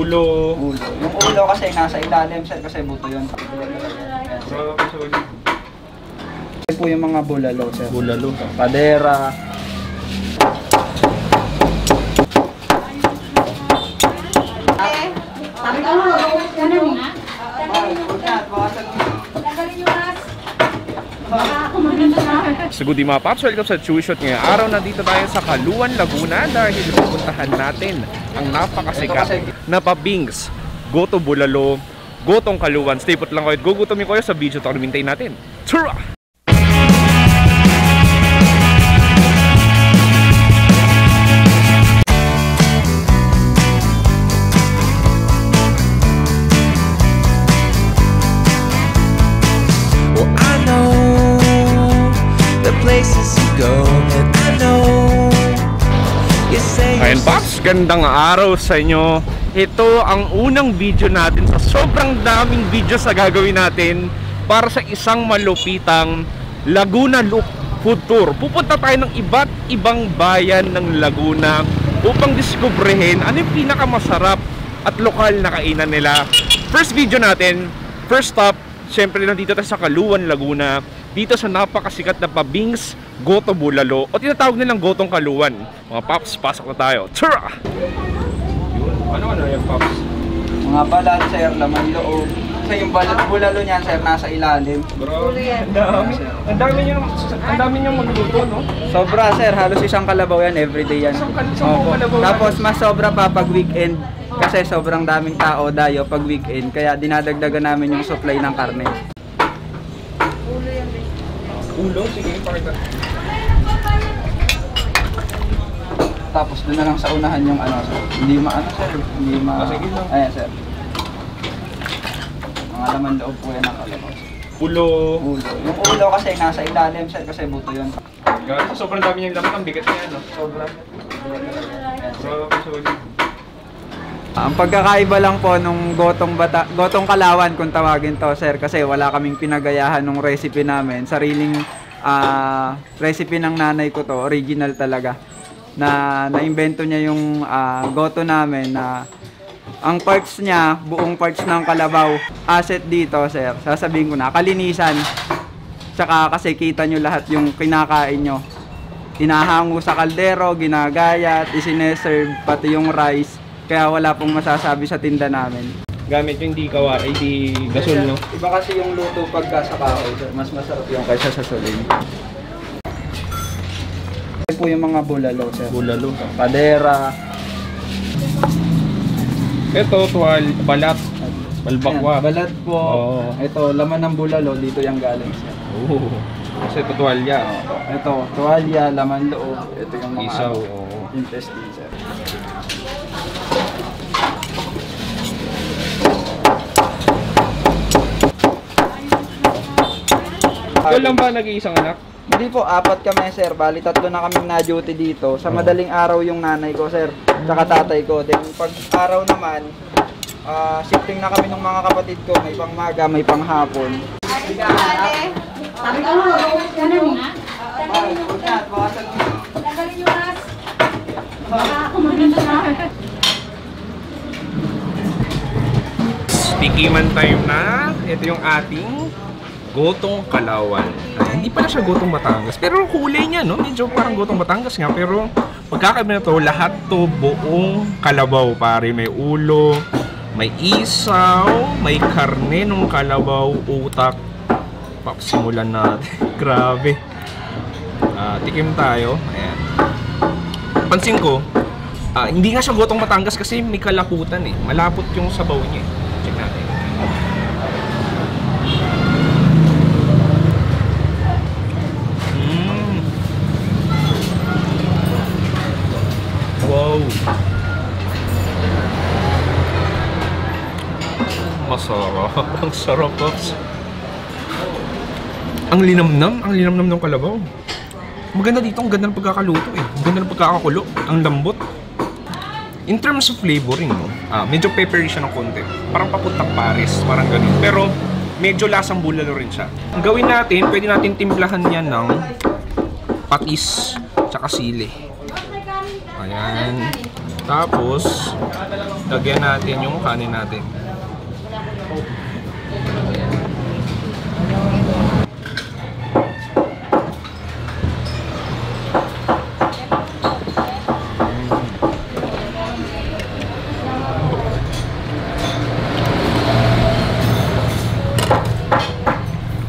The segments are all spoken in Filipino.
Ulo. Yung ulo kasi nasa ilalim, sir, kasi buto yun. Ito po yung mga bulalo, sir. Bulalo. Padera. So good mga paps, welcome sa Chewy Shot. Ngayong araw nandito tayo sa Kaluan, Laguna dahil pupuntahan natin ang napakasikat na pabings, goto bulalo, gotong kaluan. Stay put lang kayo at gugutomin ko sa video ito ang lumintay natin. Tura! Ayan Pops, gandang araw sa inyo. Ito ang unang video natin sa sobrang daming videos na gagawin natin para sa isang malupitang Laguna Loop Food Tour. Pupunta tayo ng iba't ibang bayan ng Laguna upang diskubrehin ano yung pinakamasarap at lokal na kainan nila. First video natin, first stop, syempre nandito tayo sa Kaluan, Laguna, dito sa napakasikat na pabings, goto bulalo, o tinatawag nilang gotong kaluan. Mga Pops, pasok na tayo. Tara! Ano yung Pops? Mga balat, sir, laman loob. Kasi yung bulalo niyan, sir, nasa ilalim. Bro, ang dami niyong magluto, no? Sobra, sir, halos isang kalabaw yan, everyday yan. Isang kalabaw. Tapos mas sobra pa pag weekend. Kasi sobrang daming tao dayo pag weekend. Kaya dinadagdagan namin yung supply ng karne. Ulo, sige, pakita. Tapos doon na lang sa unahan yung ano, sir. Hindi maano, sir. Hindi Sige lang. Ayan, sir. Mga laman loob po yan ng kalabaw. Ulo. Yung ulo kasi nasa ilalim, sir, kasi buto yun. Guys, sobrang dami niyang laman, ang bigat niya, no? Sobra. Bro, Ang pagkakaiba lang po nung gotong kalawan kung tawagin to, sir, kasi wala kaming pinagayahan nung recipe namin. Sariling recipe ng nanay ko to, original talaga. Na-invento niya yung goto namin na ang parts niya, buong parts ng kalabaw. Asset dito, sir, sasabihin ko na, kalinisan. Tsaka kasi kita nyo lahat yung kinakain nyo. Hinahango sa kaldero, ginagayat, isineserve, pati yung rice. Kaya wala pong masasabi sa tinda namin. gamit yung di gasol, no? Iba kasi yung luto pagka sa kahoy, sir. Mas masarap yung kaysa sa suling. Ito po yung mga bulalo, sir. Bulalo. Padera. Ito, balat. Balbakwa. Ayan, balat po. Oh. Ito, laman ng bulalo. Dito yung galing, sir. Oh. Kasi ito tuwalya. Ito, tuwalya, laman loob. Ito yung mga isaw. intestine, sir. Ikaw lang ba nag-iisang anak? Hindi po, 4 kami, sir. Bali, 3 na kaming na-duty dito. Sa madaling araw yung nanay ko, sir. Tsaka tatay ko. Then, pag araw naman, shifting na kami ng mga kapatid ko. May pangmaga, may panghapon. Tikiman time na. Ito yung ating gotong kalawan. Hindi pala siya gotong Batangas, pero kulay niya, no? Medyo parang gotong Batangas nga, pero pagkakaiba na to, lahat to buong kalabaw, pare. May ulo, may isaw, may karne ng kalabaw, utak. Simulan natin. Grabe. Tikim tayo. Ayan. Pansin ko, hindi nga siya gotong Batangas kasi may kalaputan eh. Malapot yung sabaw niya eh. Check natin. Wow. Masarap. Ang sarap, Pops. Ang linamnam ng kalabaw. Maganda dito, ang ganda ng pagkakaluto eh. Ang ganda ng pagkakakulo. Ang lambot. In terms of flavoring, no? Medyo peppery siya ng konti. Parang papuntang Paris, parang ganun. Pero medyo lasang bulalo rin siya. Ang gawin natin, pwede natin timplahan yan ng patis tsaka sili. Ayan. Tapos, lagyan natin yung kanin natin.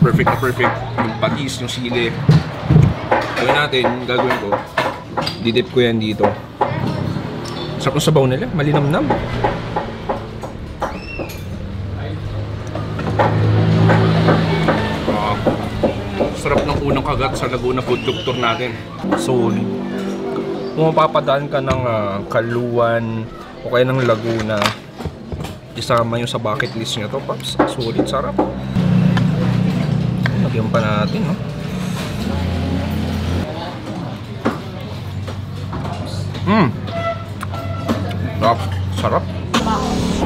Perfect na perfect. Yung patis, yung sili. Gawin natin, gagawin ko. Didip ko yan dito. Sarap ng sabaw nila, malinamnam. Sarap ng unang kagat sa Laguna Food Truck Tour natin. Solid. Kung mapapadaan ka ng Kaluan o kaya ng Laguna, isama yun sa bucket list nyo to, Paps. Solid, sarap. Lagyan pa natin, no? Sarap.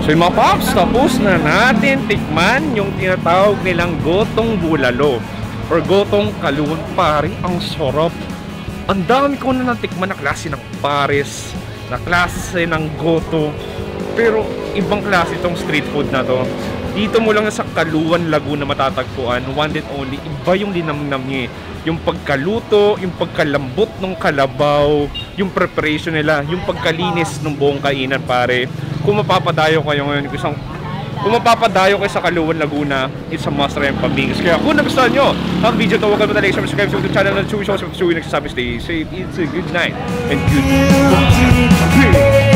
So yung mga Paps, tapos na natin tikman yung tinatawag nilang gotong bulalo or gotong Kaluan. Pare, ang sarap. Ang dami ko na natikman na klase ng pares, na klase ng goto, pero ibang klase itong street food na to. Dito mo lang sa Kaluan, Laguna matatagpuan, one and only. Iba yung linamnam niya, yung pagkaluto, yung pagkalambot ng kalabaw, yung preparation nila, yung pagkalinis ng buong kainan, pare. Kung mapapadayo kayo ngayon, kung mapapadayo kayo sa Kaluan, Laguna, it's a must try ang Pamingis. Kaya kung nagustuhan nyo ang video to, huwag kayo matalik, subscribe sa channel ng Chewy Show. Chewy nagsasabi, stay safe, it's a good night, and good